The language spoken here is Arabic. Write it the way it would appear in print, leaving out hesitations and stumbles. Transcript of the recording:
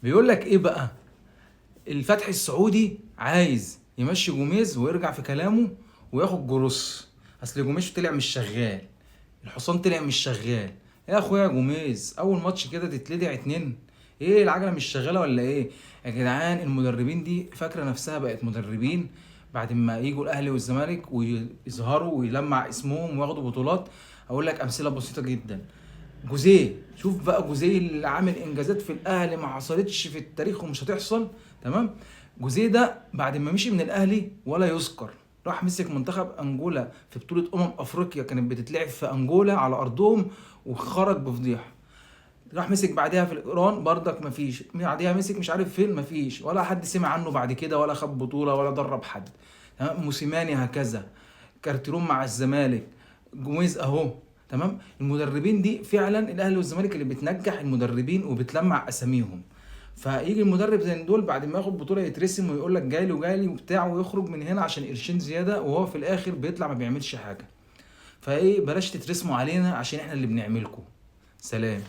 بيقول لك ايه بقى؟ الفتح السعودي عايز يمشي جوميز ويرجع في كلامه وياخد جروس. اصل جوميز طلع مش شغال، الحصان طلع مش شغال. يا اخويا جوميز اول ماتش كده تتلدع اتنين؟ ايه العجله مش شغاله ولا ايه يا جدعان؟ المدربين دي فاكره نفسها بقت مدربين بعد ما يجوا الاهلي والزمالك ويظهروا ويلمع اسمهم وياخدوا بطولات. اقول لك امثله بسيطه جدا. جوزيه، شوف بقى جوزيه اللي عامل انجازات في الاهلي ما حصلتش في التاريخ ومش هتحصل. تمام. جوزيه ده بعد ما مشي من الاهلي ولا يذكر، راح مسك منتخب انجولا في بطولة افريقيا كانت بتتلعب في انجولا على ارضهم وخرج بفضيحة. راح مسك بعدها في ايران بردك مفيش، بعدها مسك مش عارف فين مفيش، ولا حد سمع عنه بعد كده ولا خد بطولة ولا درب حد. تمام. موسيماني هكذا، كارتيرون مع الزمالك، جوميز اهو. تمام. المدربين دي فعلا الاهلي والزمالك اللي بتنجح المدربين وبتلمع اساميهم. فيجي المدرب زي دول بعد ما ياخد بطوله يترسم ويقول لك جالي وجالي وبتاع ويخرج من هنا عشان قرشين زياده، وهو في الاخر بيطلع ما بيعملش حاجه. فايه، بلاش تترسموا علينا عشان احنا اللي بنعملكم. سلام.